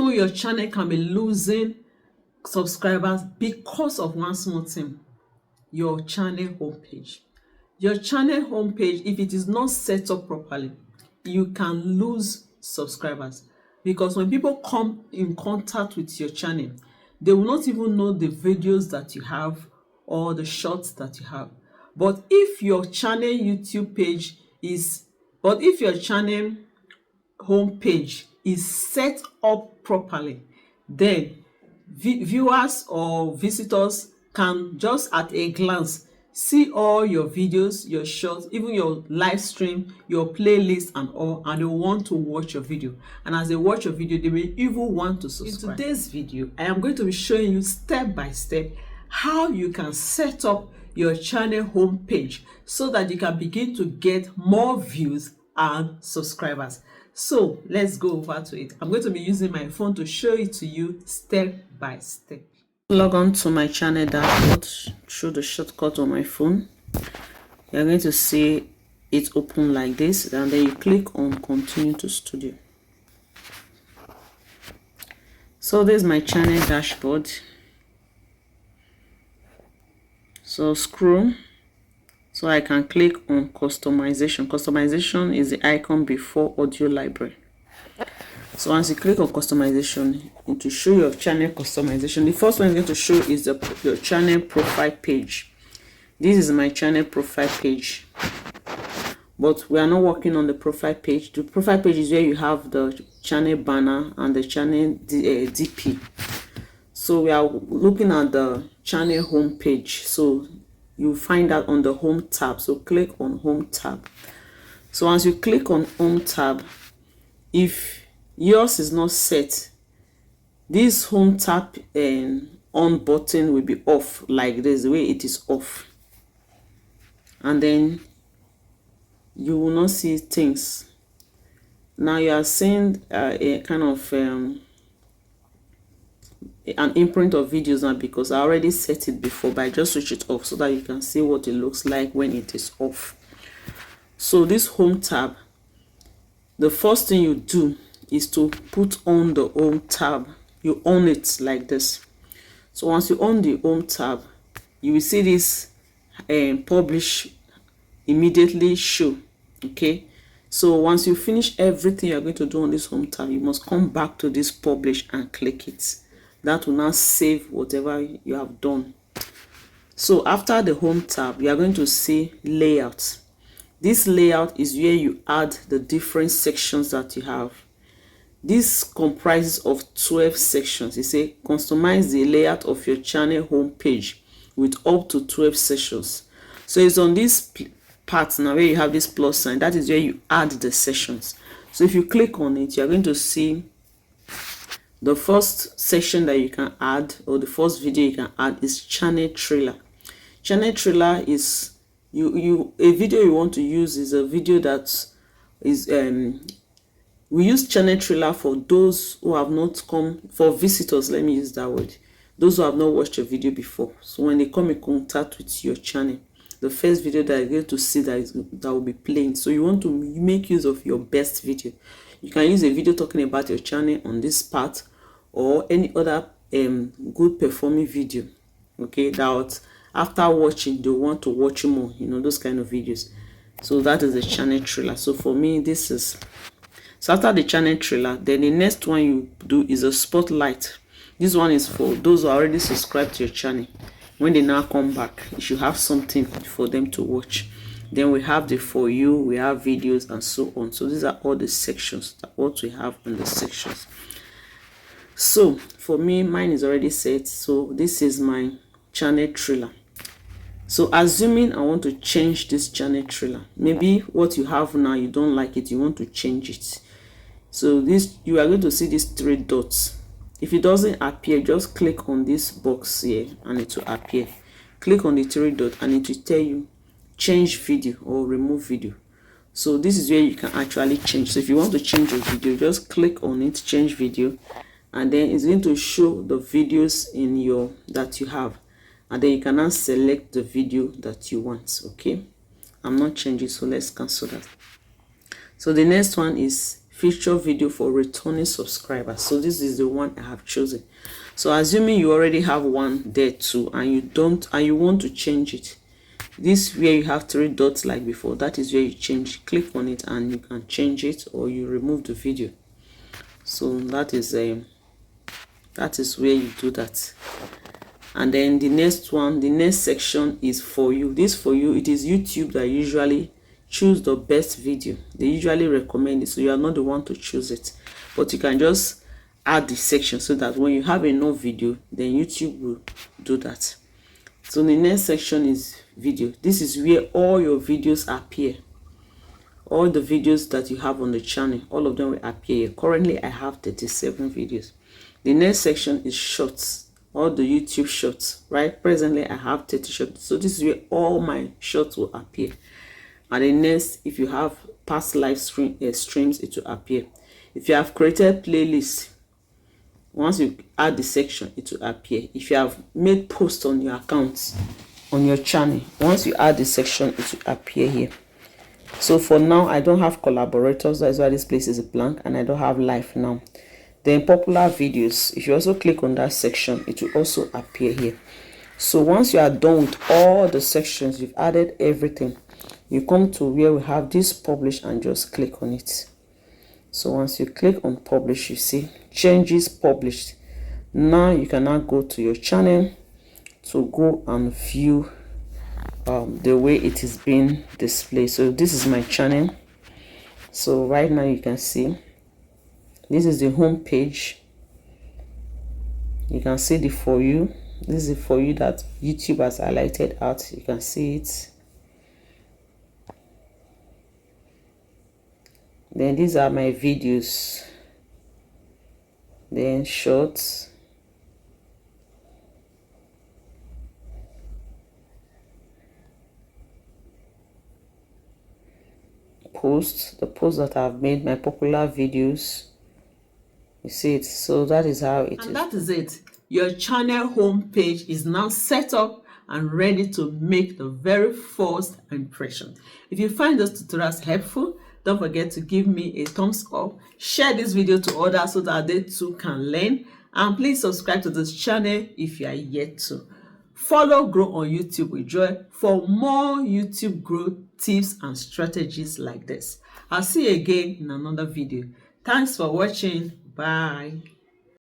know your channel can be losing subscribers because of one small thing: your channel homepage. Your channel homepage, if it is not set up properly, you can lose subscribers, because when people come in contact with your channel, they will not even know the videos that you have or the shorts that you have. But if your channel YouTube page is but if your channel homepage is set up properly, then viewers or visitors can just at a glance see all your videos, your shorts, even your live stream, your playlist and all, and they want to watch your video. And as they watch your video, they may even want to subscribe. In today's video, I am going to be showing you step by step how you can set up your channel homepage so that you can begin to get more views and subscribers. So let's go over to it. I'm going to be using my phone to show it to you step by step. Log on to my channel dashboard through the shortcut on my phone. You're going to see it open like this, and then you click on continue to studio. So this is my channel dashboard. So scroll so I can click on customization. Customization is the icon before audio library. So once you click on customization, it will show your channel customization. The first one is going to show is your channel profile page. This is my channel profile page, but we are not working on the profile page. The profile page is where you have the channel banner and the channel DP. So we are looking at the channel home page. So you find that on the home tab. So click on home tab. So once you click on home tab, if yours is not set, this home tab on button will be off like this, the way it is off, and then you will not see things. Now you are seeing a kind of an imprint of videos now, because I already set it before, but I just switch it off so that you can see what it looks like when it is off. So this home tab, the first thing you do is to put on the home tab. You on it like this. So once you on the home tab, you will see this publish immediately show. Okay, so once you finish everything you're going to do on this home tab, you must come back to this publish and click it. That will now save whatever you have done. So after the home tab, you are going to see layout. This layout is where you add the different sections that you have. This comprises of 12 sections. You say customize the layout of your channel homepage with up to 12 sections. So it's on this part now where you have this plus sign. That is where you add the sections. So if you click on it, you're going to see the first section that you can add, or the first video you can add, is channel trailer. Channel trailer is a video you want to use is a video that is we use channel trailer for those who have not come, for visitors, let me use that word, those who have not watched your video before. So when they come in contact with your channel, the first video that you're going to see that will be playing. So you want to make use of your best video. You can use a video talking about your channel on this part, or any other good performing video, okay, that after watching they'll want to watch more, you know, those kind of videos. So that is the channel trailer. So for me, this is, so after the channel trailer, then the next one you do is a spotlight. This one is for those who are already subscribed to your channel. When they now come back, you should have something for them to watch. Then we have the for you, we have videos and so on. So these are all the sections, what we have in the sections. So for me, mine is already set. So this is my channel trailer. So assuming I want to change this channel trailer, maybe what you have now you don't like it, you want to change it. So this, you are going to see these 3 dots. If it doesn't appear, just click on this box here and it will appear. Click on the 3 dots and it will tell you change video or remove video. So this is where you can actually change. So if you want to change your video, just click on it, change video, and then it's going to show the videos in your that you have, and then you can now select the video that you want. Okay, I'm not changing, so let's cancel that. So the next one is feature video for returning subscribers. So this is the one I have chosen. So assuming you already have one there too, and you want to change it, this where you have 3 dots like before, that is where you change. Click on it and you can change it, or you remove the video. So that is where you do that. And then the next section is for you. This for you, it is YouTube that usually choose the best video. They usually recommend it, so you are not the one to choose it, but you can just add the section so that when you have enough video, then YouTube will do that. So the next section is video. This is where all your videos appear. All the videos that you have on the channel, all of them will appear here. Currently I have 37 videos. The next section is shorts, all the YouTube shorts, right? Presently I have 30 shorts, so this is where all my shorts will appear. And the next, if you have past live streams, it will appear. If you have created playlists, once you add the section, it will appear. If you have made posts on your accounts, on your channel, once you add the section, it will appear here. So for now, I don't have collaborators, that's why this place is blank, and I don't have live now. Then popular videos, if you also click on that section, it will also appear here. So once you are done with all the sections, you've added everything, you come to where we have this publish and just click on it. So once you click on publish, you see changes published. Now you can now go to your channel to go and view the way it is being displayed. So this is my channel. So right now you can see this is the home page. You can see the for you. This is the for you that YouTube has highlighted out. You can see it. Then these are my videos. Then shorts. Posts, the posts that I've made, my popular videos. You see it. So that is how it is. And that is it. Your channel homepage is now set up and ready to make the very first impression. If you find this tutorials helpful, don't forget to give me a thumbs up, share this video to others so that they too can learn, and please subscribe to this channel if you are yet to. Follow Grow on YouTube with Joy for more YouTube growth tips and strategies like this. I'll see you again in another video. Thanks for watching. Bye.